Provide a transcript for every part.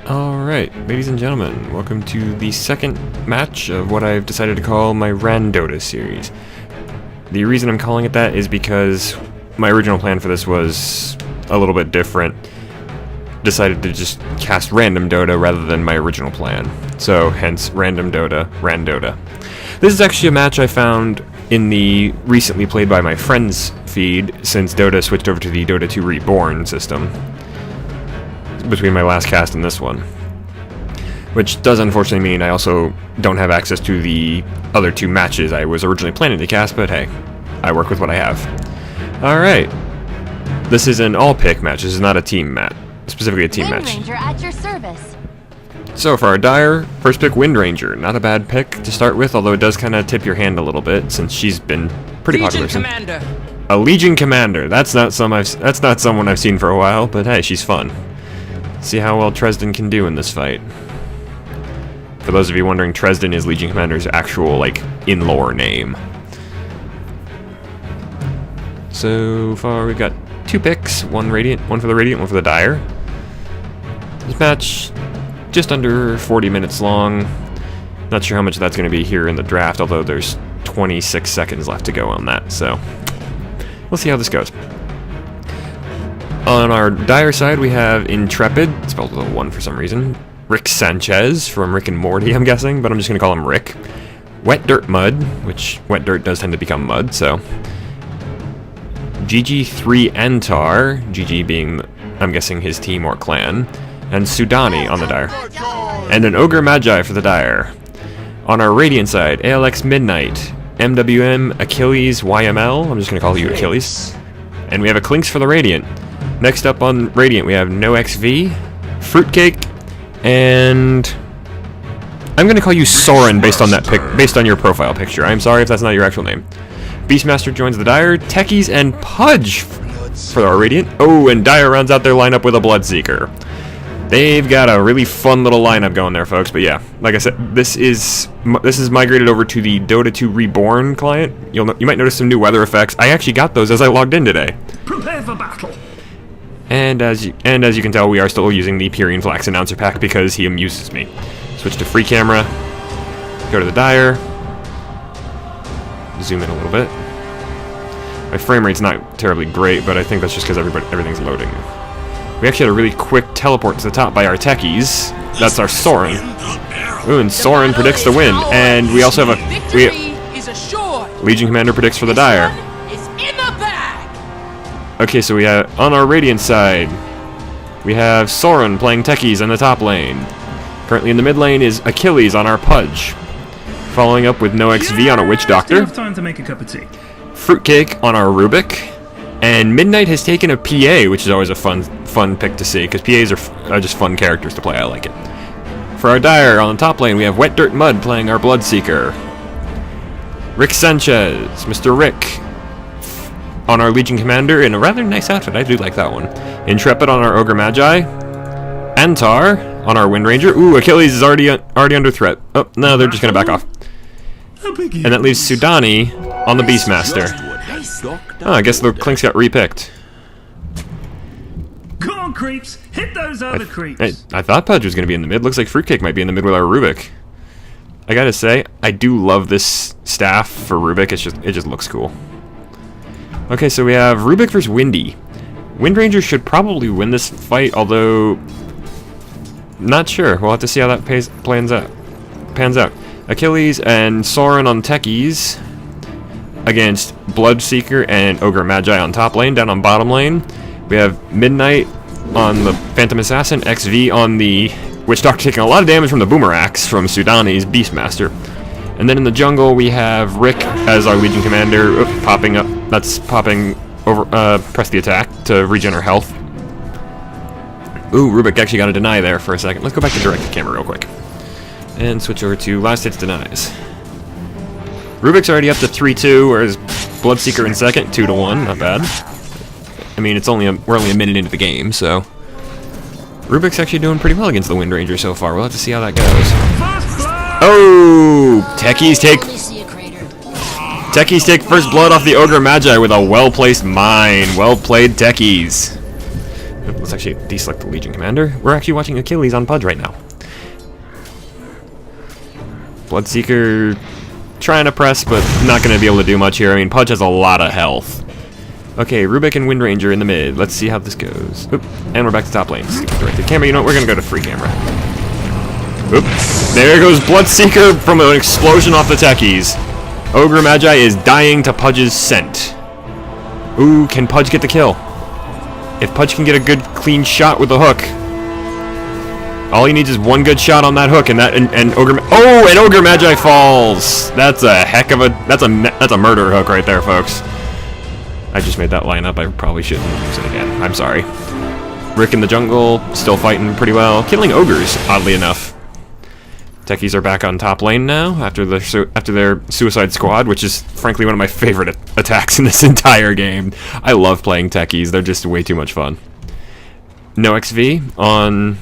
Alright, ladies and gentlemen, welcome to the second match of what I've decided to call my RanDOTA series. The reason I'm calling it that is because my original plan for this was a little bit different. Decided to just cast Random DOTA rather than my original plan. So, hence, Random DOTA, RanDOTA. This is actually a match I found in the recently played by my friends feed, since Dota switched over to the Dota 2 Reborn system between my last cast and this one. Which does unfortunately mean I also don't have access to the other two matches I was originally planning to cast, but hey, I work with what I have. Alright. This is an all-pick match, this is not a team match. Specifically a team match. Wind Ranger at your service. So for our Dire, first pick Wind Ranger. Not a bad pick to start with, although it does kind of tip your hand a little bit, since she's been pretty popular. Legion Commander. A Legion Commander. That's not someone I've seen for a while, but hey, she's fun. See how well Tresden can do in this fight. For those of you wondering, Tresden is Legion Commander's actual, like, in-lore name. So far we've got two picks, one for the Radiant, one for the Dire. This match, just under 40 minutes long. Not sure how much that's going to be here in the draft, although there's 26 seconds left to go on that, so we'll see how this goes. On our Dire side, we have Intrepid, spelled with a 1 for some reason. Rick Sanchez, from Rick and Morty, I'm guessing, but I'm just going to call him Rick. Wet Dirt Mud, which wet dirt does tend to become mud, so. GG3 Antar, GG being, I'm guessing, his team or clan. And Sudani on the Dire. And an Ogre Magi for the Dire. On our Radiant side, ALX Midnight, MWM, Achilles, YML, I'm just going to call you Achilles. And we have a Clinks for the Radiant. Next up on Radiant, we have NoXV, Fruitcake, and I'm going to call you Soren based on that based on your profile picture. I'm sorry if that's not your actual name. Beastmaster joins the Dire, Techies, and Pudge for our Radiant. Oh, and Dire rounds out their lineup with a Bloodseeker. They've got a really fun little lineup going there, folks. But yeah, like I said, this is migrated over to the Dota 2 Reborn client. You might notice some new weather effects. I actually got those as I logged in today. Prepare for battle. And as you can tell, we are still using the Pyrian Flax announcer pack because he amuses me. Switch to free camera. Go to the Dire. Zoom in a little bit. My frame rate's not terribly great, but I think that's just because everything's loading. We actually had a really quick teleport to the top by our Techies. That's our Soren. Ooh, and Soren predicts the win. And we also have a Legion Commander predicts for the Dire. Okay, so we have, on our Radiant side, we have Soren playing Techies in the top lane. Currently in the mid lane is Achilles on our Pudge. Following up with NoXV on a Witch Doctor. Time to make a cup of tea. Fruitcake on our Rubik. And Midnight has taken a PA, which is always a fun pick to see, because PAs are just fun characters to play. I like it. For our Dire, on the top lane, we have Wet Dirt Mud playing our Bloodseeker. Rick Sanchez, Mr. Rick, on our Legion Commander in a rather nice outfit. I do like that one. Intrepid on our Ogre Magi. Antar on our Wind Ranger. Ooh, Achilles is already under threat. Oh, no, they're just going to back off. And that leaves Sudani on the Beastmaster. Oh, I guess the Clinks got repicked. Come on, creeps! Hit those other creeps! I thought Pudge was going to be in the mid. Looks like Fruitcake might be in the mid with our Rubik. I gotta say, I do love this staff for Rubik. It just looks cool. Okay, so we have Rubik versus Windy. Wind Ranger should probably win this fight, although not sure. We'll have to see how that pans out. Achilles and Soren on Techies against Bloodseeker and Ogre Magi on top lane. Down on bottom lane, we have Midnight on the Phantom Assassin, XV on the Witch Doctor taking a lot of damage from the Boomerax from Sudani's Beastmaster. And then in the jungle, we have Rick as our Legion Commander. Popping up. That's popping over. Press the attack to regen her health. Ooh, Rubik actually got a deny there for a second. Let's go back to directed camera real quick. And switch over to last hits denies. Rubik's already up to 3-2, whereas Bloodseeker in second, 2-1. Not bad. I mean, we're only a minute into the game, so Rubik's actually doing pretty well against the Wind Ranger so far. We'll have to see how that goes. Oh! Techies take first blood off the Ogre Magi with a well-placed mine. Well played, Techies. let's actually deselect the Legion Commander. We're actually watching Achilles on Pudge right now. Bloodseeker trying to press, but not going to be able to do much here. I mean, Pudge has a lot of health. Okay, Rubik and Wind Ranger in the mid. Let's see how this goes. Oop, and we're back to top lane. Stupid directed camera. You know what? We're going to go to free camera. Oop, there goes Bloodseeker from an explosion off the techies. Ogre Magi is dying to Pudge's scent. Ooh, can Pudge get the kill? If Pudge can get a good, clean shot with the hook. All he needs is one good shot on that hook, and Ogre. Oh, and Ogre Magi falls. That's a heck of a. That's a murder hook right there, folks. I just made that line up. I probably shouldn't use it again. I'm sorry. Rick in the jungle, still fighting pretty well, killing ogres. Oddly enough. Techies are back on top lane now after their Suicide Squad, which is frankly one of my favorite attacks in this entire game. I love playing techies. They're just way too much fun. No XV on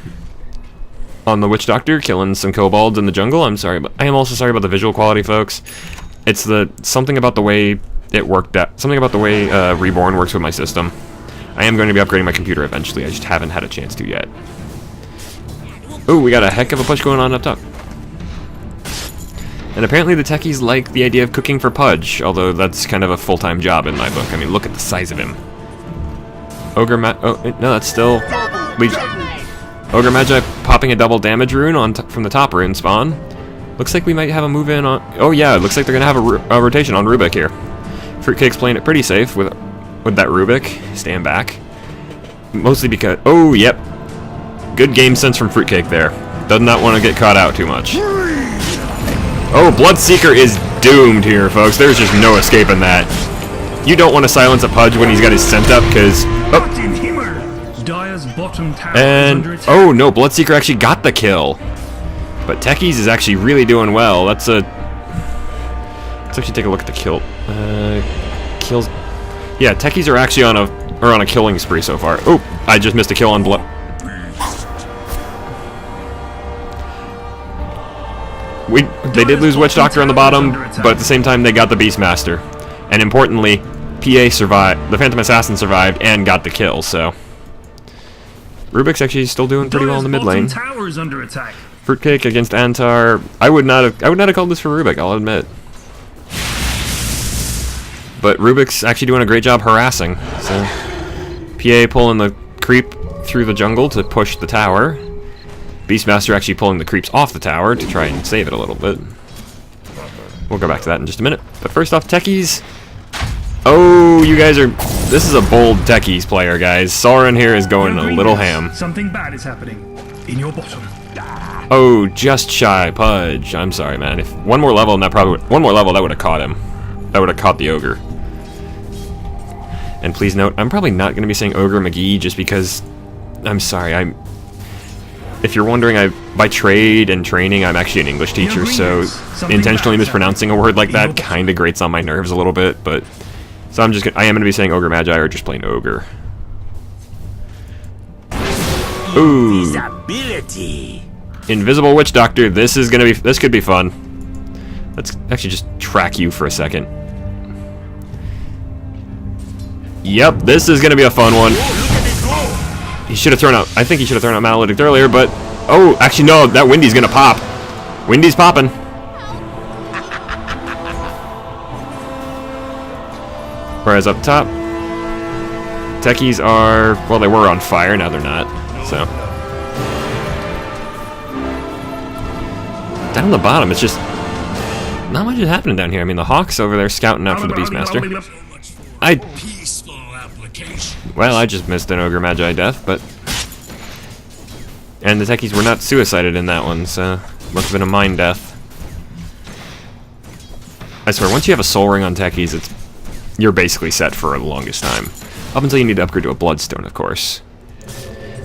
the Witch Doctor, killing some kobolds in the jungle. I'm sorry, but I am also sorry about the visual quality, folks. It's something about the way it worked out. Something about the way Reborn works with my system. I am going to be upgrading my computer eventually. I just haven't had a chance to yet. Ooh, we got a heck of a push going on up top. And apparently the techies like the idea of cooking for Pudge, although that's kind of a full-time job in my book. I mean, look at the size of him. Oh, no, that's still... Ogre Magi popping a double damage rune from the top rune spawn. Looks like we might have a move in on... Oh yeah, it looks like they're going to have a rotation on Rubik here. Fruitcake's playing it pretty safe with that Rubik. Stand back. Mostly because... Oh, yep. Good game sense from Fruitcake there. Does not want to get caught out too much. Oh, Bloodseeker is doomed here, folks. There's just no escaping that. You don't want to silence a Pudge when he's got his scent up, because... Oh. And... Oh, no, Bloodseeker actually got the kill. But Techies is actually really doing well. Let's actually take a look at the kill. Kills... Yeah, Techies are actually on a killing spree so far. Oh, I just missed a kill on Blood... They did lose Witch Doctor on the bottom, but at the same time they got the Beastmaster. And importantly, PA survived, the Phantom Assassin survived and got the kill, so... Rubik's actually still doing pretty well in the mid lane. Fruitcake against Antar. I would not have called this for Rubik, I'll admit. But Rubik's actually doing a great job harassing. So PA pulling the creep through the jungle to push the tower. Beastmaster actually pulling the creeps off the tower to try and save it a little bit. We'll go back to that in just a minute. But first off, Techies. Oh, you guys are... This is a bold Techies player, guys. Sauron here is going a little ham. Something bad is happening in your bottom. Oh, just shy, Pudge. I'm sorry, man. If one more level, that would have caught him. That would have caught the ogre. And please note, I'm probably not going to be saying Ogre McGee just because... I'm sorry, if you're wondering, by trade and training, I'm actually an English teacher, so intentionally mispronouncing a word like that kind of grates on my nerves a little bit, but... So I am going to be saying Ogre Magi or just plain Ogre. Ooh. Invisible Witch Doctor, this could be fun. Let's actually just track you for a second. Yep, this is going to be a fun one. He should have thrown out... I think he should have thrown out Maledict earlier, but... Oh, actually, no. That Windy's gonna pop. Windy's popping. Whereas up top... Techies are... Well, they were on fire. Now they're not. So... Down the bottom, it's just... Not much is happening down here. I mean, the Hawk's over there scouting out for the Beastmaster. Well, I just missed an Ogre Magi death, but... And the Techies were not suicided in that one, so... Must have been a mine death. I swear, once you have a Soul Ring on Techies, you're basically set for the longest time. Up until you need to upgrade to a Bloodstone, of course.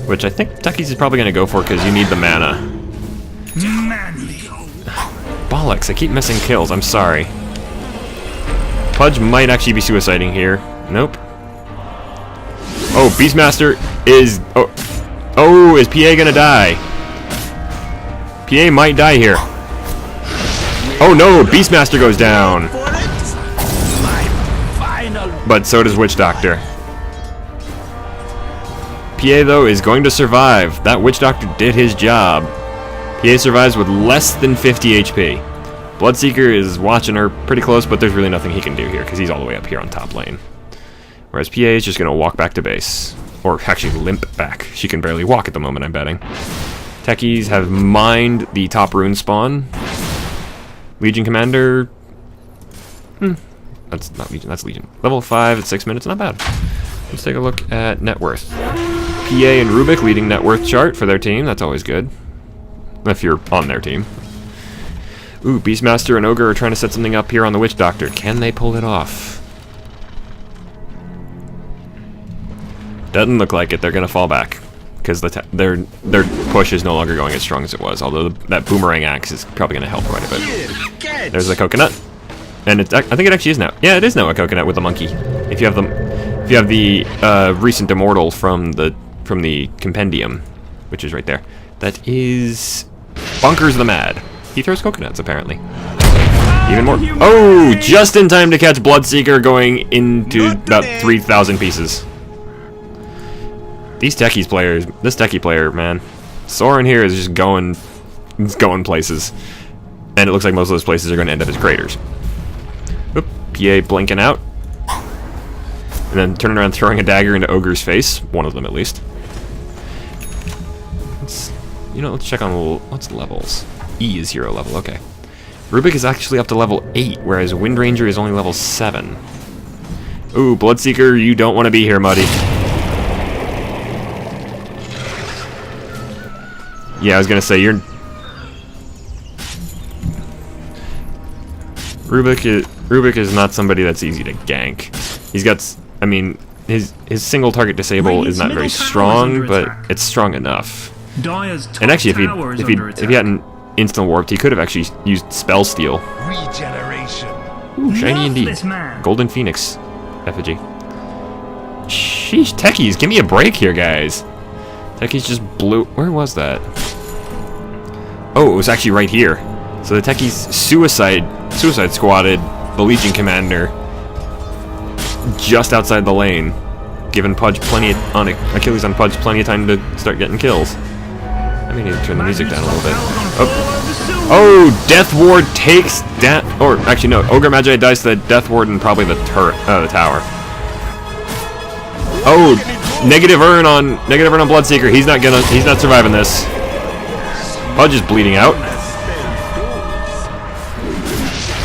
Which I think Techies is probably going to go for, because you need the mana. Bollocks, I keep missing kills, I'm sorry. Pudge might actually be suiciding here. Nope. Oh, Beastmaster is... Oh, is PA gonna die? PA might die here. Oh no, Beastmaster goes down. But so does Witch Doctor. PA, though, is going to survive. That Witch Doctor did his job. PA survives with less than 50 HP. Bloodseeker is watching her pretty close, but there's really nothing he can do here, because he's all the way up here on top lane. Whereas PA is just going to walk back to base. Or actually limp back. She can barely walk at the moment, I'm betting. Techies have mined the top rune spawn. Legion Commander... That's not Legion, that's Legion. Level 5 at 6 minutes, not bad. Let's take a look at net worth. PA and Rubik leading net worth chart for their team, that's always good. If you're on their team. Ooh, Beastmaster and Ogre are trying to set something up here on the Witch Doctor. Can they pull it off? Doesn't look like it. They're going to fall back. Because their push is no longer going as strong as it was. Although that Boomerang Axe is probably going to help quite a bit. There's the coconut. And I think it actually is now. Yeah, it is now a coconut with a monkey. If you have the recent immortal from the compendium, which is right there. That is Bunkers the Mad. He throws coconuts, apparently. Even more. Oh, just in time to catch Bloodseeker going into about 3,000 pieces. These techies players, this techie player, man. Soren here is just going places. And it looks like most of those places are going to end up as craters. Oop, PA blinking out. And then turning around throwing a dagger into Ogre's face. One of them, at least. Let's check on what's levels. E is 0 level, okay. Rubik is actually up to level 8, whereas Wind Ranger is only level 7. Ooh, Bloodseeker, you don't want to be here, Muddy. Yeah, I was gonna say, Rubik is not somebody that's easy to gank. He's got, I mean, his single target disable is not very strong, but it's strong enough. And actually, if he hadn't instant warped, he could have actually used spell steal. Regeneration. Ooh, shiny indeed. Golden Phoenix effigy. Sheesh, techies, give me a break here, guys. Techies just blew. Where was that? Oh, it was actually right here. So the techies suicide squatted the Legion Commander just outside the lane, giving Pudge Achilles on Pudge plenty of time to start getting kills. I may need to turn the music down a little bit. Oh, Death Ward takes down, or actually no, Ogre Magi dies to the Death Ward and probably the turret, the tower. Oh, negative urn on Bloodseeker. He's not surviving this. Pudge is bleeding out.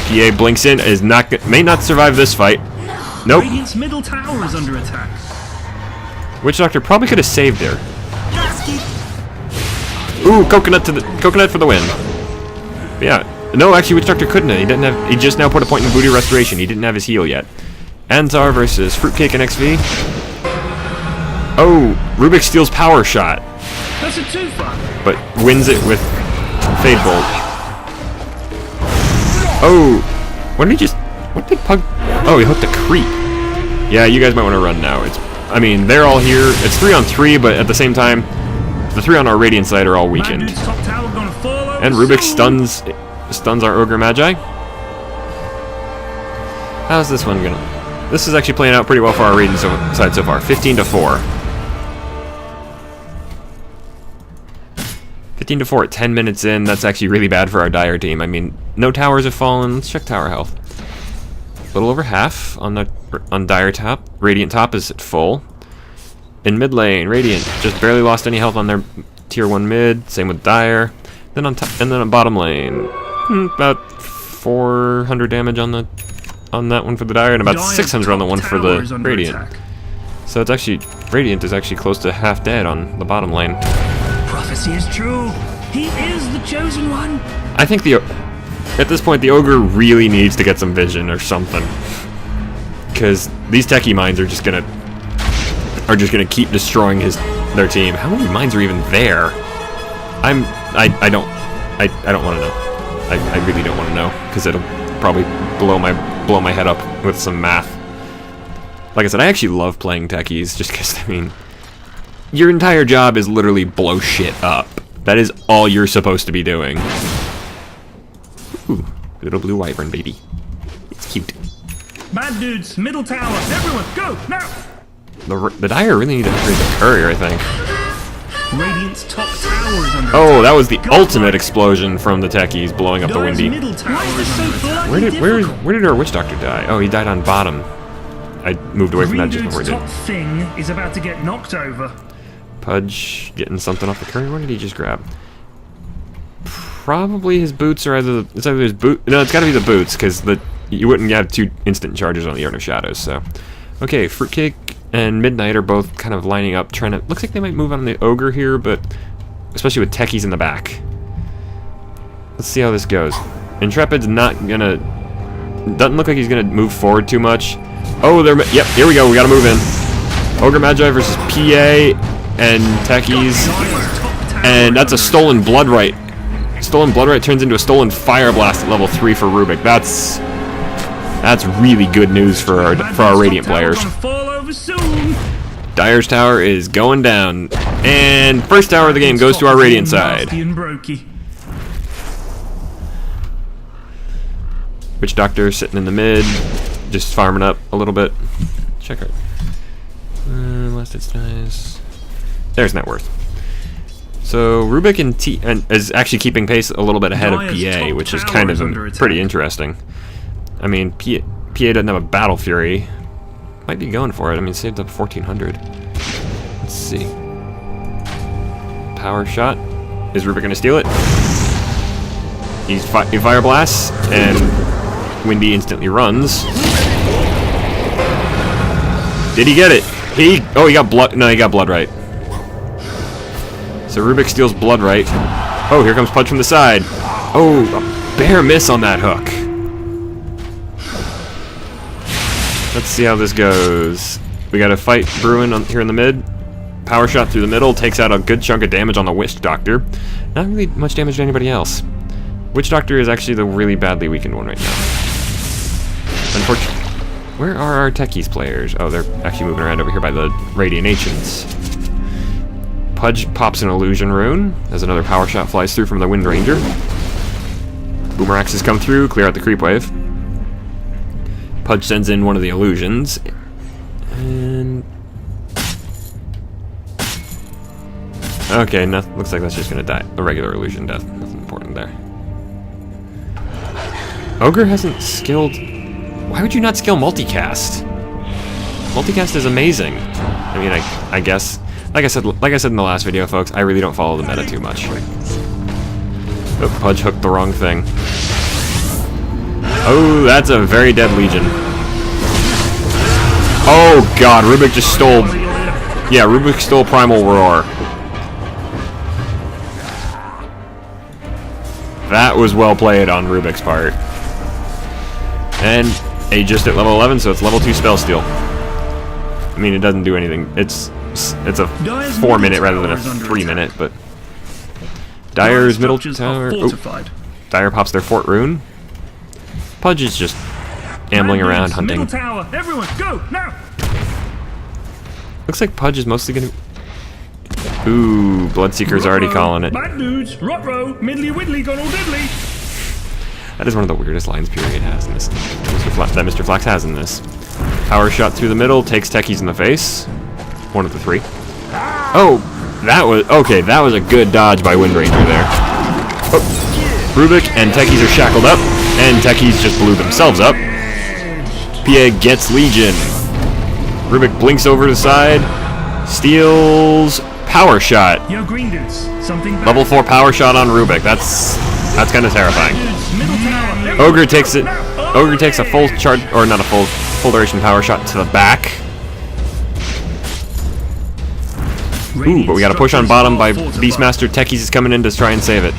PA blinks in, may not survive this fight. Nope. Radiant's middle tower is under attack. Witch Doctor probably could have saved her. Ooh, coconut for the win. But yeah, no, actually, Witch Doctor couldn't have. He just now put a point in booty restoration. He didn't have his heal yet. Antar versus Fruitcake and XV. Oh, Rubik steals Power Shot. That's a twofer. But wins it with Fade Bolt. Oh, what did Pug? Oh, he hooked a creep. Yeah, you guys might want to run now. I mean, they're all here. It's 3-on-3, but at the same time, the 3 on our Radiant side are all weakened. And Rubik stuns our Ogre Magi. How's this one gonna? This is actually playing out pretty well for our Radiant side so far. 15-4. 15-4 at 10 minutes in. That's actually really bad for our Dire team. I mean, no towers have fallen. Let's check tower health. A little over half on Dire top. Radiant top is at full. In mid lane, Radiant just barely lost any health on their tier 1 mid. Same with Dire. Then on top, and then on bottom lane, about 400 damage on that one for the Dire, and about 600 on the one for the Radiant. So it's actually Radiant is actually close to half dead on the bottom lane. Prophecy is true. He is the chosen one. I think at this point the Ogre really needs to get some vision or something, because these techie mines are just gonna keep destroying their team. How many mines are even there? I don't want to know. I really don't want to know, because it'll probably blow my head up with some math. Like I said, I actually love playing techies, just because, I mean, your entire job is literally blow shit up. That is all you're supposed to be doing. Ooh, little blue wyvern baby. It's cute. Bad dudes, middle tower. Everyone, go now! The Dire really need to upgrade the courier, I think. Radiant's top tower is under Oh, that was the ultimate explosion from the techies blowing up the Dire's Windy. middle tower is under attack. Where did our Witch Doctor die? Oh, he died on bottom. I moved away from that just before he Green did. Dude's top thing is about to get knocked over. Pudge getting something off the courier. What did he just grab? Probably his boots, or it's either his boot. No, it's got to be the boots, because you wouldn't have 2 instant charges on the Art of Shadows. So, okay, Fruitcake and Midnight are both kind of lining up, trying to. Looks like they might move on the Ogre here, but especially with techies in the back. Let's see how this goes. Intrepid's not gonna. Doesn't look like he's gonna move forward too much. Oh, yep. Here we go. We gotta move in. Ogre Magi versus PA and techies, and that's a stolen Bloodright. Stolen Bloodright turns into a stolen Fire Blast at level 3 for Rubik. That's really good news for our Radiant players. Dire's tower is going down, and first tower of the game goes to our Radiant side. Witch Doctor sitting in the mid, just farming up a little bit. Check out. Last it's nice. There's net worth. So Rubik and is actually keeping pace a little bit ahead of PA, which is kind of pretty interesting. I mean, PA doesn't have a Battle Fury. Might be going for it. I mean, saved up 1,400. Let's see. Power shot. Is Rubik going to steal it? He Fire Blasts, and Windy instantly runs. Did he get it? He got blood. No, he got Bloodright. So Rubik steals Bloodright. Oh, here comes Pudge from the side. Oh, a bare miss on that hook. Let's see how this goes. We got a fight brewing here in the mid. Power shot through the middle takes out a good chunk of damage on the Witch Doctor. Not really much damage to anybody else. Witch Doctor is actually the really badly weakened one right now. Unfortunately, where are our techies players? Oh, they're actually moving around over here by the Radiant Ancients. Pudge pops an Illusion Rune as another power shot flies through from the Wind Ranger. Boomeraxes come through, clear out the creep wave. Pudge sends in one of the illusions. And okay, looks like that's just gonna die. A regular illusion death. Nothing important there. Ogre hasn't skilled. Why would you not skill multicast? Multicast is amazing. I mean, I guess. Like I said in the last video, folks, I really don't follow the meta too much. Oh, Pudge hooked the wrong thing. Oh, that's a very dead Legion. Oh god, Rubik just stole. Yeah, Rubik stole Primal Roar. That was well played on Rubik's part. And just at level 11, so it's level 2 spell steal. I mean, it doesn't do anything. It's a 4-minute rather than a 3-minute, but Dire's middle tower. Oh, Dire pops their Fort Rune. Pudge is just ambling around hunting. Middle tower, everyone, go now! Looks like Pudge is mostly gonna. Ooh, Bloodseeker's already calling it. Bad dudes, Rot-row, middly widdly, gone all diddly. That is one of the weirdest lines Period has in this. That Mr. Flax has in this. Power shot through the middle, takes techies in the face. One of the 3. Oh, that was a good dodge by Wind Ranger there. Oh, Rubik and techies are shackled up, and techies just blew themselves up. PA gets Legion. Rubik blinks over to the side, steals power shot. Yo, green dudes, something bad. Level 4 power shot on Rubik. That's kind of terrifying. Ogre takes it. Ogre takes a full charge, or not a full duration power shot to the back. Ooh, but we got to push on bottom by Beastmaster. Techies is coming in to try and save it.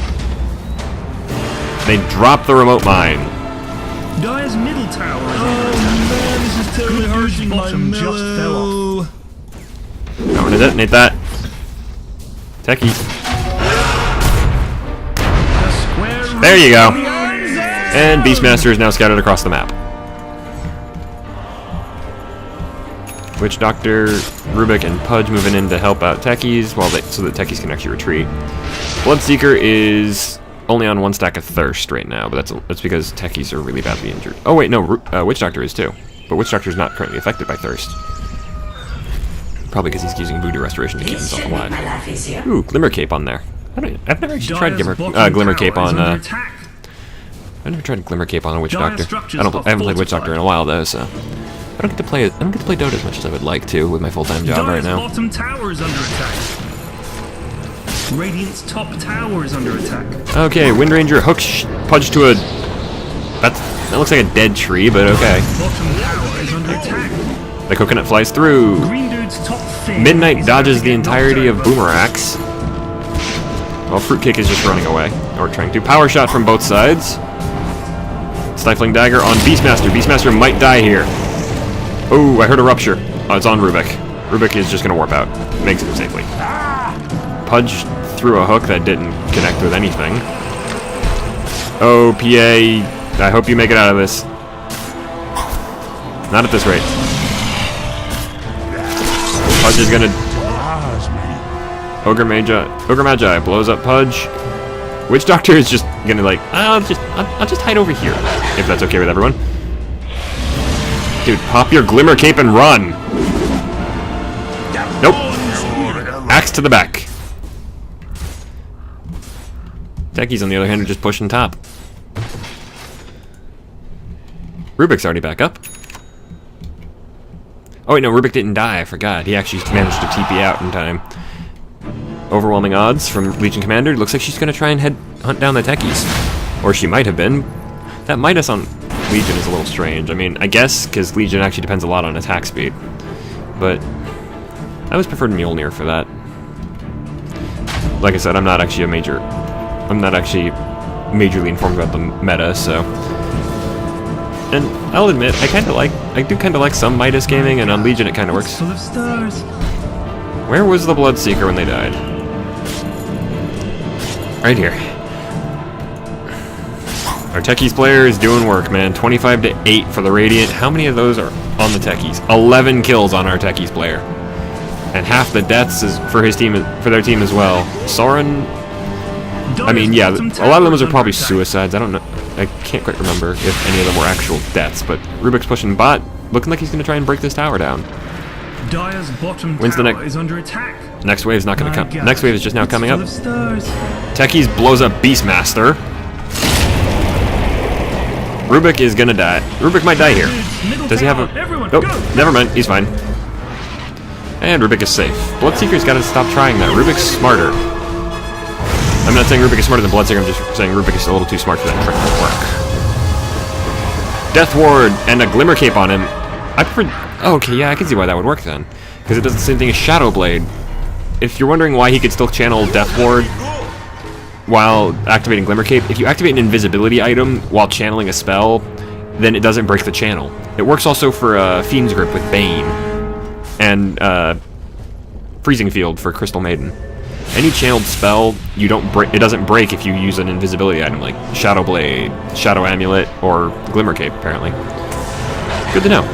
They drop the remote mine. Dire's middle tower. Oh man, this is totally hurting my just fell off. I'm gonna detonate that. Techie. There you go. And Beastmaster is now scattered across the map. Witch Doctor, Rubik, and Pudge moving in to help out techies so that techies can actually retreat. Bloodseeker is only on 1 stack of Thirst right now, but that's because techies are really badly injured. Oh wait, no, Witch Doctor is too, but Witch Doctor is not currently affected by Thirst. probably because he's using voodoo restoration to keep himself alive. Ooh, Glimmer Cape on there. I've never actually tried Glimmer Cape on. I've never tried Glimmer Cape on a Witch Doctor. I haven't played Witch Doctor in a while though, so I don't get to play Dota as much as I would like to with my full-time job right now. Bottom tower is under attack. Radiant's top tower is under attack. Okay, Wind Ranger hooks Pudge to a. That looks like a dead tree, but okay. Bottom tower is under attack. The coconut flies through. Green dude's top thing Midnight dodges the entirety of Boomeracks. Well, Fruitcake is just running away, or trying to. Power shot from both sides. Stifling dagger on Beastmaster. Beastmaster might die here. Oh, I heard a rupture. Oh, it's on Rubik. Rubik is just gonna warp out. Makes it safely. Pudge threw a hook that didn't connect with anything. Oh, PA, I hope you make it out of this. Not at this rate. Pudge is gonna... Ogre Magi blows up Pudge. Witch Doctor is just gonna like, I'll just hide over here, if that's okay with everyone. Dude, pop your Glimmer Cape and run! Nope. Axe to the back. Techies, on the other hand, are just pushing top. Rubik's already back up. Oh wait, no, Rubik didn't die, I forgot. He actually managed to TP out in time. Overwhelming odds from Legion Commander. Looks like she's gonna try and hunt down the Techies. Or she might have been. That Midas on Legion is a little strange. I mean, I guess, because Legion actually depends a lot on attack speed. But I always preferred Mjolnir for that. Like I said, I'm not actually majorly informed about the meta, so. And I'll admit, I do kind of like some Midas gaming, and on Legion it kind of works. Full of stars. Where was the Bloodseeker when they died? Right here. Our Techies player is doing work, man. 25-8 for the Radiant. How many of those are on the Techies? 11 kills on our Techies player. And half the deaths is for his team, for their team as well. Soren, I mean, yeah, a lot of those are probably suicides. I don't know. I can't quite remember if any of them were actual deaths, but Rubik's pushing bot, looking like he's going to try and break this tower down. Dire's bottom tower is under attack. Next wave is not going to come. Next wave is just now coming up. Stars. Techies blows up Beastmaster. Rubik is going to die. Rubik might die here. Does he have a... Nope, never mind. He's fine. And Rubik is safe. Bloodseeker's got to stop trying that. Rubik's smarter. I'm not saying Rubik is smarter than Bloodseeker, I'm just saying Rubik is a little too smart for that trick to work. Death Ward and a Glimmer Cape on him. I prefer... Oh, okay, yeah, I can see why that would work then. Because it does the same thing as Shadow Blade. If you're wondering why he could still channel Death Ward while activating Glimmer Cape, if you activate an invisibility item while channeling a spell, then it doesn't break the channel. It works also for Fiend's Grip with Bane. And Freezing Field for Crystal Maiden. Any channeled spell, you don't break. It doesn't break if you use an invisibility item like Shadow Blade, Shadow Amulet, or Glimmer Cape. Apparently, good to know.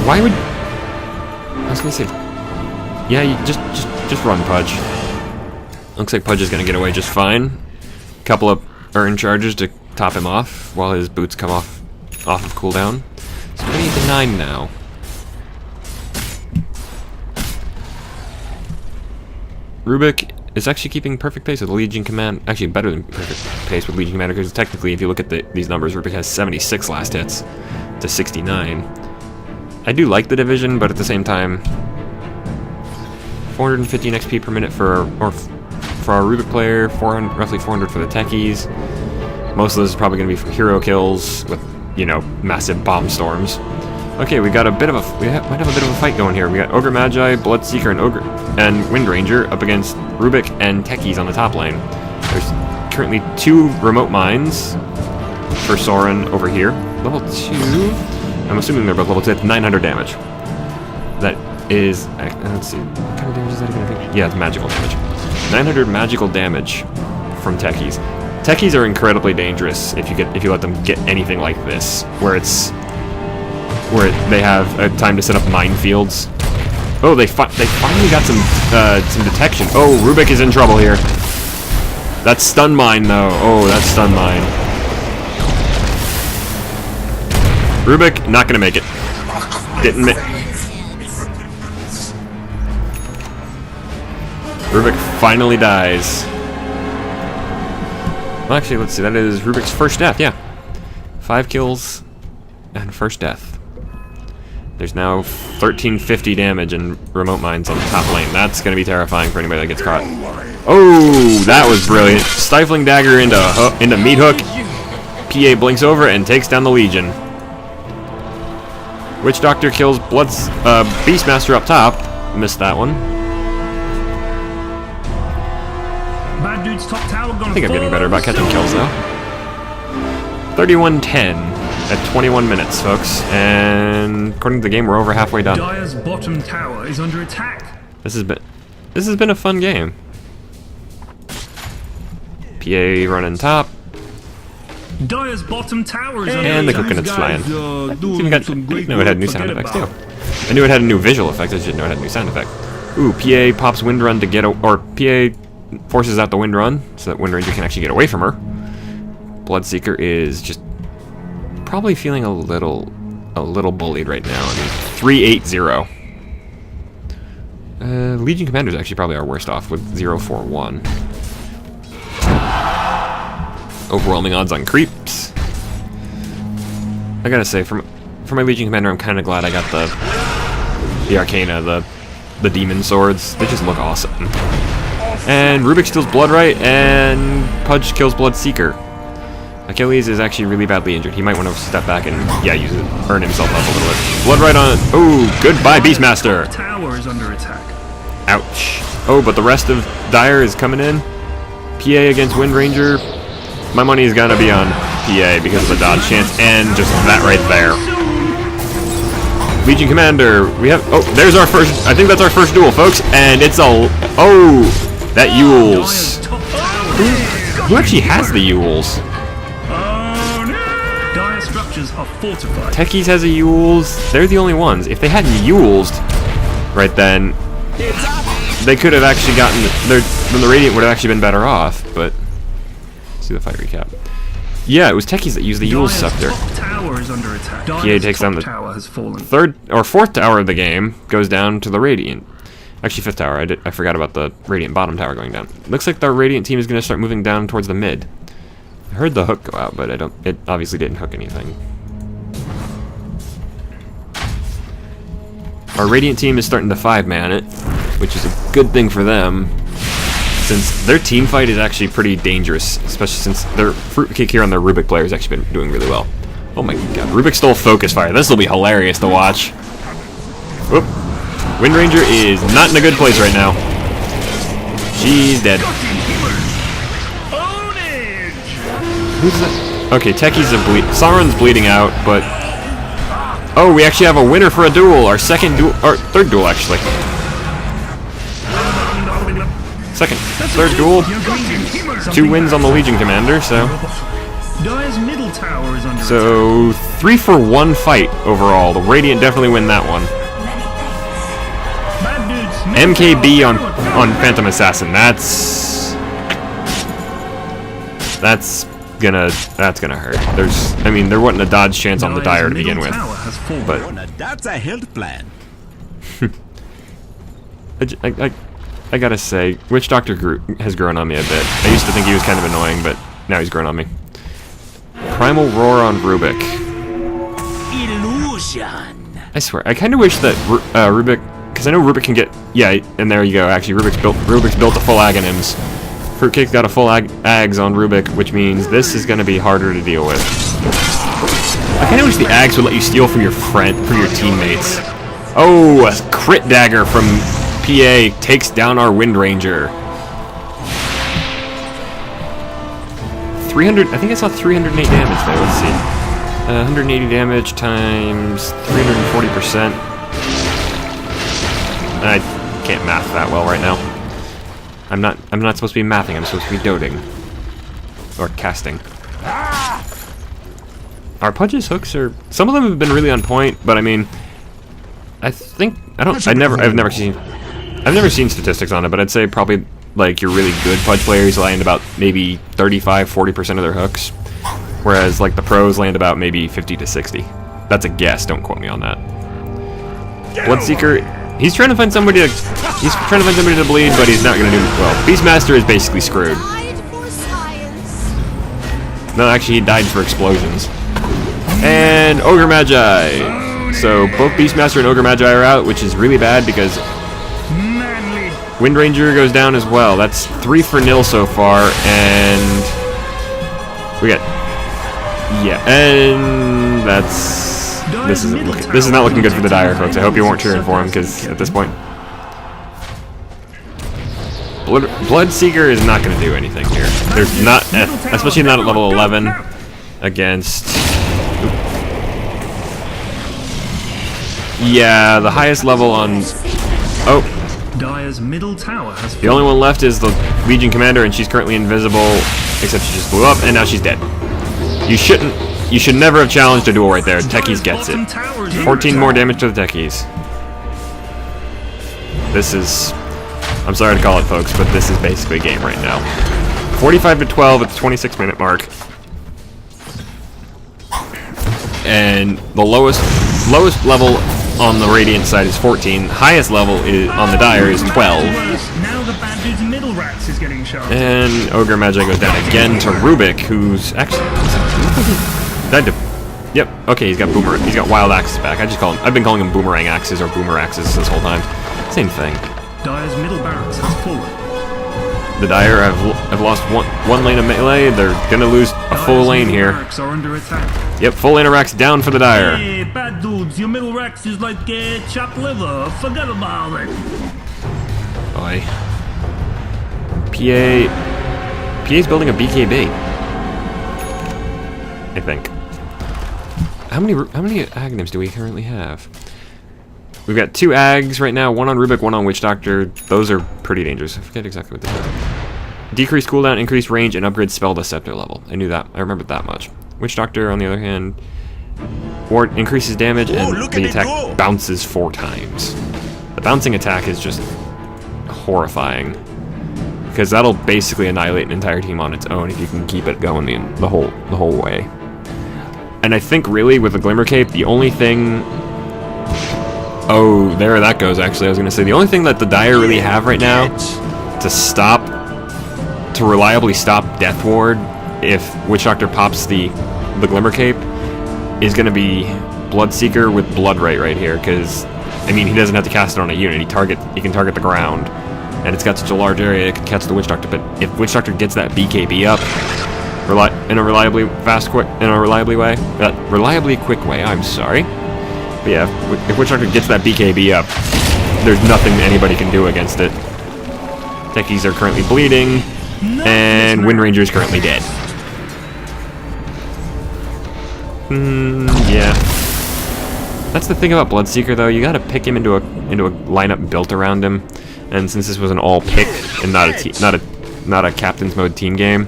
Why would I was gonna say? Yeah, you just run, Pudge. Looks like Pudge is gonna get away just fine. Couple of urn charges to top him off while his boots come off of cooldown. It's 28-9 now. Rubik is actually keeping perfect pace with Legion Command. Actually, better than perfect pace with Legion Commander, because technically, if you look at these numbers, Rubik has 76 last hits to 69. I do like the division, but at the same time, 415 XP per minute for our Rubik player, roughly 400 for the Techies. Most of those is probably going to be from hero kills with, you know, massive bomb storms. Okay, we got a bit of a might have a bit of a fight going here. We got Ogre Magi, Bloodseeker, and Wind Ranger up against Rubik and Techies on the top lane. There's currently 2 remote mines for Soren over here. Level 2. I'm assuming they're both level 2. It's 900 damage. That is, let's see, what kind of damage is that again? Yeah, it's magical damage. 900 magical damage from Techies. Techies are incredibly dangerous if you let them get anything like this, where they have time to set up minefields. Oh, they finally got some detection. Oh, Rubik is in trouble here. That's stun mine though. Oh, that's stun mine. Rubik not gonna make it. Didn't make. Rubik finally dies. Well, actually, let's see. That is Rubik's first death, yeah. 5 kills and first death. There's now 1350 damage in remote mines on the top lane. That's going to be terrifying for anybody that gets caught. Oh, that was brilliant. Stifling dagger into meat hook. PA blinks over and takes down the Legion. Witch Doctor kills Beastmaster up top. Missed that one. Bad dude's top tower gonna I think I'm getting better about catching kills though. 31-10 at 21 minutes, folks. And according to the game, we're over halfway done. Dire's bottom tower is under attack. This has been a fun game. PA running top. Dire's bottom tower is under And the attack. coconut's flying. I knew it had new sound effects too. Forget I knew it had a new visual effect, I just didn't know it had a new sound effect. Ooh, PA pops Wind Run to get or PA forces out the Wind Run so that Wind Ranger can actually get away from her. Bloodseeker is just probably feeling a little bullied right now. I mean, 3-8-0. Legion Commanders actually probably are worst off with 0-4-1. Overwhelming odds on creeps. I gotta say, for my Legion Commander, I'm kind of glad I got the Arcana, the Demon Swords. They just look awesome. And Rubik steals Bloodright, and Pudge kills Bloodseeker. Achilles is actually really badly injured. He might want to step back and, yeah, use it, earn himself up a little bit. Bloodright on. Oh, goodbye, Beastmaster. Tower is under attack. Ouch. Oh, but the rest of Dire is coming in. PA against Wind Ranger. My money is gonna be on PA because of the dodge chance and just that right there. Legion Commander, we have. Oh, there's our first. I think that's our first duel, folks, and it's a. Oh, that Yules. Who actually has the Yules? Dire structures are fortified. Techies has a Yules. They're the only ones. If they hadn't Yules right then, they could have actually gotten. Then the Radiant would have actually been better off, but. See the fight recap. Yeah, it was Techies that used the Yule Scepter. Tower is under attack. PA takes down the tower has fallen. third or fourth tower of the game, goes down to the Radiant. Actually, fifth tower. I forgot about the Radiant bottom tower going down. Looks like the Radiant team is going to start moving down towards the mid. I heard the hook go out, but it obviously didn't hook anything. Our Radiant team is starting to 5-man it, which is a good thing for them. Since their team fight is actually pretty dangerous, especially since their Fruitcake here on their Rubik player has actually been doing really well. Oh my god, Rubik stole Focus Fire. This will be hilarious to watch. Whoop. Wind Ranger is not in a good place right now. She's dead. Who's that? Okay, Techie's Sauron's bleeding out, but... Oh, we actually have a winner for a duel. Our second duel, or third duel actually. Third duel. 2 wins on the Legion Commander, so... So, 3-for-1 fight overall. The Radiant definitely win that one. MKB on Phantom Assassin. That's gonna hurt. There wasn't a dodge chance on the Dire to begin with. But that's a health plan. I gotta say, Witch Doctor has grown on me a bit. I used to think he was kind of annoying, but now he's grown on me. Primal Roar on Rubik. Illusion. I swear, I kind of wish that Rubik, because I know Rubik can get, yeah, and there you go. Actually, Rubik's built a full Aghanims. Fruitcake's got a full Ags on Rubik, which means this is gonna be harder to deal with. I kind of wish the Ags would let you steal from your teammates. Oh, a crit dagger from PA takes down our Wind Ranger. 300, I think I saw 308 damage there, let's see. 180 damage times 340%. I can't math that well right now. I'm not supposed to be mathing, I'm supposed to be doting. Or casting. Our Pudge's hooks are, some of them have been really on point, but I mean, I've never seen statistics on it, but I'd say probably like your really good Pudge players land about maybe 35-40% of their hooks, whereas like the pros land about maybe 50 to 60. That's a guess, don't quote me on that. Bloodseeker, He's trying to find somebody to... He's trying to find somebody to bleed, but he's not going to do well. Beastmaster is basically screwed. No, actually, he died for explosions. And Ogre Magi. So both Beastmaster and Ogre Magi are out, which is really bad because Wind Ranger goes down as well. That's 3 for nil so far, and we got and that's this is not looking good for the Dire, folks. I hope you weren't cheering for him because at this point, Bloodseeker is not going to do anything here. There's not, especially not at level 11 against. Yeah, the highest level on. Oh. Dire's middle tower has The only one left is the Legion Commander, and she's currently invisible, except she just blew up, and now she's dead. You should never have challenged a duel right there. Techies gets it. 14 more damage to the Techies. This is, I'm sorry to call it, folks, but this is basically a game right now. 45-12 at the 26-minute mark. And the lowest level on the Radiant side is 14. Highest level is on the Dire is 12. Now the bad dude's middle racks is getting shot. And Ogre Magi goes down again to Rubik, who's actually died to. Yep. Okay, he's got boomerang. He's got wild axes back. I've been calling him boomerang axes or boomer axes this whole time. Same thing. Dire's middle barracks has fallen. The Dire have lost one lane of melee. They're gonna lose a full lane here. Barracks are under attack. Yep, full lane of racks down for the Dire. Hey, bad dudes, your middle racks is like chopped liver. Forget about it. Boy. PA's building a BKB. I think. How many Agnums do we currently have? We've got 2 Ags right now, 1 on Rubik, 1 on Witch Doctor. Those are pretty dangerous. I forget exactly what they are. Decreased cooldown, increased range, and upgrade spell to scepter level. I knew that. I remembered that much. Witch Doctor, on the other hand, ward increases damage, and the attack bounces 4 times. The bouncing attack is just horrifying, because that'll basically annihilate an entire team on its own if you can keep it going the whole way. And I think really with the Glimmer Cape, the only thing. Oh, there that goes. Actually, I was gonna say the only thing that the Dire really have right now to reliably stop Death Ward if Witch Doctor pops the Glimmer Cape is gonna be Bloodseeker with Bloodright right here, because I mean he doesn't have to cast it on a unit. He can target the ground, and it's got such a large area it can catch the Witch Doctor. But if Witch Doctor gets that BKB up in a reliably quick way, I'm sorry. But yeah, if Witch Doctor gets that BKB up, there's nothing anybody can do against it. Techies are currently bleeding, and Wind Ranger is currently dead. Yeah. That's the thing about Bloodseeker, though. You gotta pick him into a lineup built around him. And since this was an all pick and not a captain's mode team game,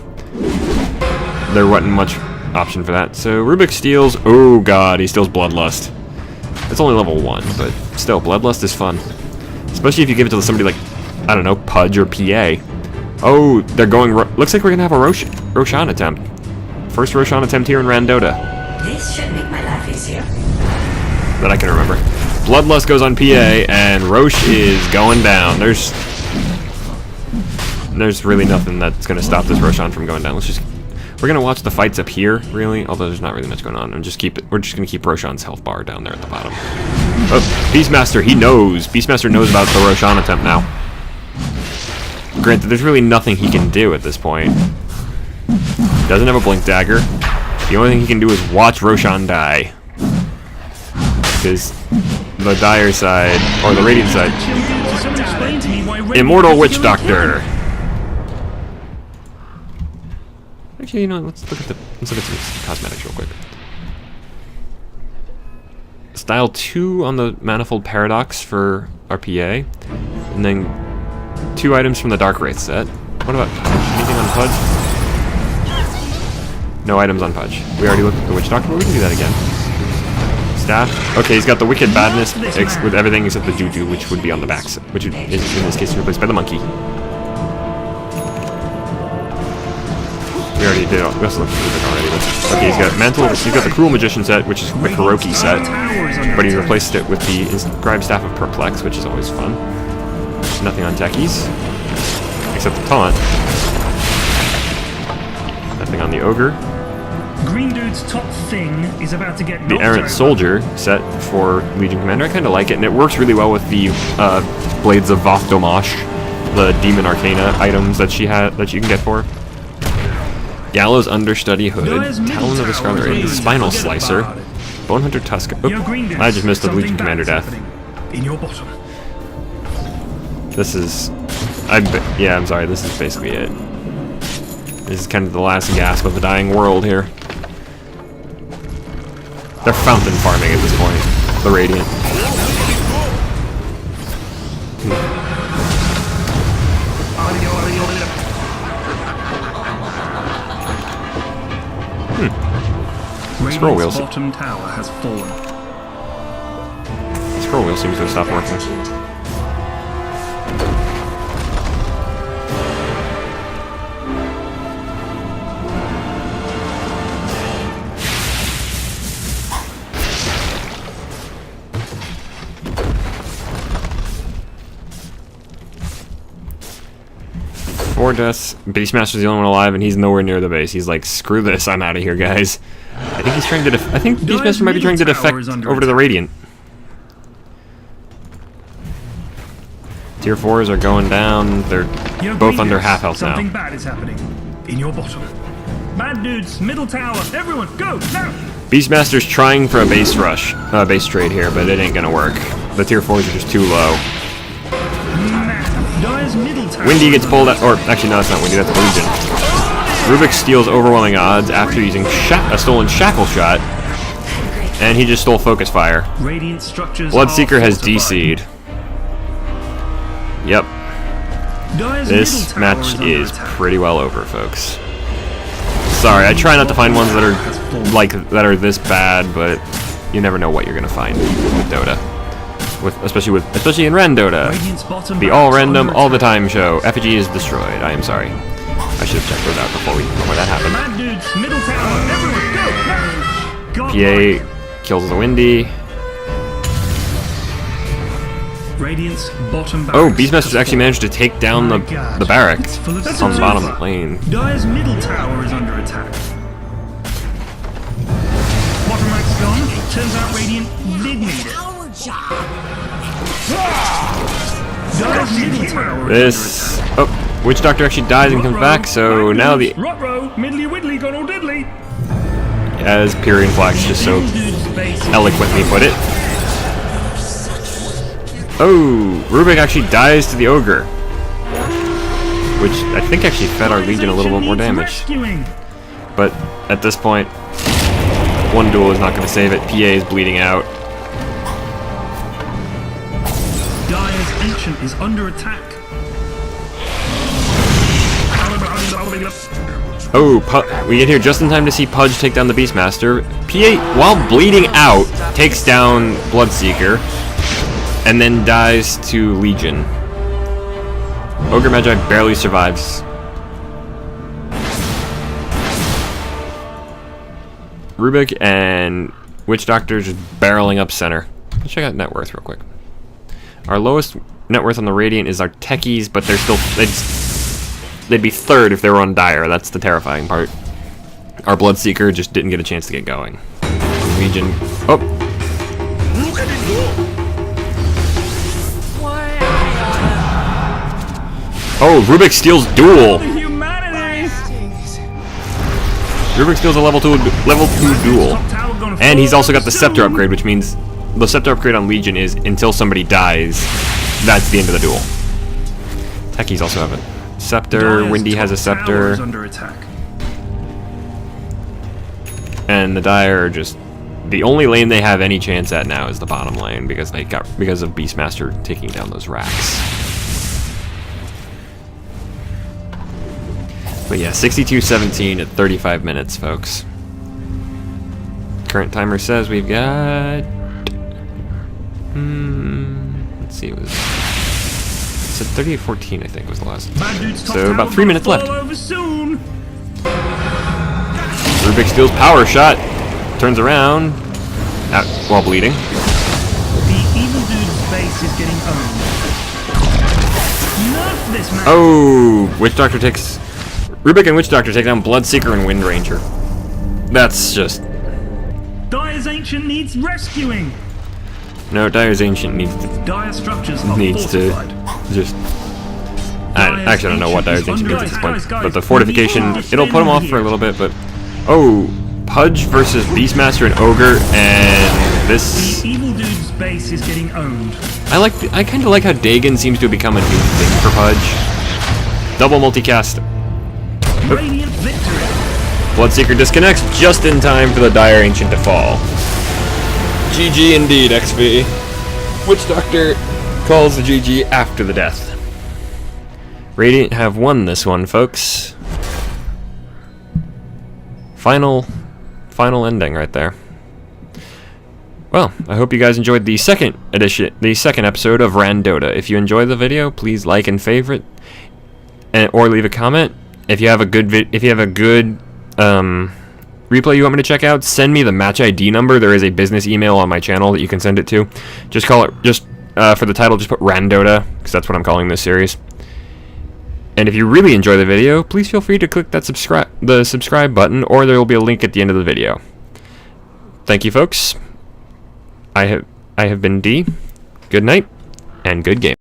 there wasn't much option for that. So Rubik steals. Oh god, he steals Bloodlust. It's only level 1, but still, Bloodlust is fun. Especially if you give it to somebody like, I don't know, Pudge or PA. Oh, they're going... looks like we're going to have a Roshan attempt. First Roshan attempt here in RanDOTA. This should make my life easier. That I can remember. Bloodlust goes on PA, and Roche is going down. There's really nothing that's going to stop this Roshan from going down. We're going to watch the fights up here, really, although there's not really much going on, and we're just going to keep Roshan's health bar down there at the bottom. Oh, Beastmaster, he knows. Beastmaster knows about the Roshan attempt now. Granted, there's really nothing he can do at this point. Doesn't have a Blink Dagger. The only thing he can do is watch Roshan die. Because the Dire side, or the Radiant side... Immortal Witch Doctor! Actually, you know, let's look at some cosmetics real quick. Style 2 on the Manifold Paradox for RPA, and then 2 items from the Dark Wraith set. What about anything on Pudge? No items on Pudge. We already looked at the Witch Doctor, but we can do that again. Staff. Okay, he's got the Wicked Badness with everything except the Juju, which would be on the back, which is in this case replaced by the Monkey. We We already did. We also looked at Rubik already. But, okay, he's got Mantle. He's got the Cruel Magician set, which is the Kuroki set. But he replaced it with the Inscribed Staff of Perplex, which is always fun. Nothing on techies. Except the taunt. Nothing on the ogre. Green Dude's top thing is about to get The Errant Soldier set for Legion Commander. I kind of like it, and it works really well with the Blades of Voth Domash, the Demon Arcana items that she had that you can get for her. Gallows Understudy Hood, Talon of the Scarlet Raven, Spinal Slicer, Bonehunter Tusk. Oop, I just missed the Legion Commander death. In your bottom. This is, yeah, I'm sorry. This is basically it. This is kind of the last gasp of the dying world here. They're fountain farming at this point. The Radiant. Scroll wheels. Bottom tower has fallen. Scroll wheel seems to have stopped working. Four deaths. Beastmaster's the only one alive, and he's nowhere near the base. He's like, screw this, I'm out of here, guys. I think he's trying to I think Beastmaster might be trying to defect over to the Radiant. Tier 4s are going down. They're both under half health now. Something bad is happening. In your bottom. Bad dudes, middle tower, everyone, go, now! Beastmaster's trying for a base rush, base trade here, but it ain't gonna work. The tier 4s are just too low. Windy gets pulled out, or actually no, it's not Windy, that's Legion. Rubik steals overwhelming odds after using a stolen Shackle Shot, and he just stole Focus Fire. Bloodseeker has DC'd. Yep. This match is pretty well over, folks. Sorry, I try not to find ones that are this bad, but you never know what you're gonna find with Dota. Especially in RanDOTA, the all random, all the time show. Effigy is destroyed. I am sorry. I should have checked those out before that happened. PA kills the Windy. Oh, Beastmaster's actually managed to take down the barrack on the bottom lane. Dire's middle tower is under attack. Bottom rack's gone. Turns out Radiant did need it. This... Oh, Witch Doctor actually dies and comes back, so now the... As Pyrian Flax just so eloquently put it. Oh, Rubik actually dies to the Ogre. Which I think actually fed our Legion a little bit more damage. But at this point, one duel is not going to save it. PA is bleeding out. Is under attack. Oh, we get here just in time to see Pudge take down the Beastmaster. PA, while bleeding out, takes down Bloodseeker, and then dies to Legion. Ogre Magi barely survives. Rubik and Witch Doctor just barreling up center. Let's check out net worth real quick. Our lowest net worth on the Radiant is our techies, but they're still they'd be third if they were on Dire. That's the terrifying part. Our Bloodseeker just didn't get a chance to get going. Legion. Oh. Look at it go. Oh, Rubik steals duel. Rubik steals a level 2 duel, and he's also got the Scepter upgrade, which means the Scepter upgrade on Legion is until somebody dies. That's the end of the duel. Techies also have a Scepter. Windy has a Scepter. And the Dire are just the only lane they have any chance at now is the bottom lane because of Beastmaster taking down those racks. But yeah, 62-17 at 35 minutes, folks. Current timer says we've got... let's see, it said 38-14, I think, was the last. So about 3 minutes left. Rubik steals power shot. Turns around while bleeding. The evil dude's base is getting owned. Nerf this man. Oh, Witch Doctor takes... Rubik and Witch Doctor take down Bloodseeker and Wind Ranger. That's just... Dire's Ancient needs rescuing. No, Dire's Ancient needs to... Dire structures are Needs to fortified. just... I actually don't know what Dire's Ancient needs at this point. But the fortification, it'll put him off for a little bit, but... Oh, Pudge versus Beastmaster and Ogre, and this... The evil dude's base is getting owned. I kind of like how Dagon seems to have become a new thing for Pudge. Double multicast. Radiant victory. Bloodseeker disconnects just in time for the Dire Ancient to fall. GG indeed, XV. Witch Doctor calls the GG after the death. Radiant have won this one, folks. Final ending right there. Well, I hope you guys enjoyed the second episode of RanDOTA. If you enjoyed the video, please like and favorite, or leave a comment. If you have a good replay you want me to check out, send me the match ID number. There is a business email on my channel that you can send it to. Just call it, for the title, just put RanDOTA, because that's what I'm calling this series. And if you really enjoy the video, please feel free to click that subscribe button, or there will be a link at the end of the video. Thank you, folks. I have been D. Good night, and good game.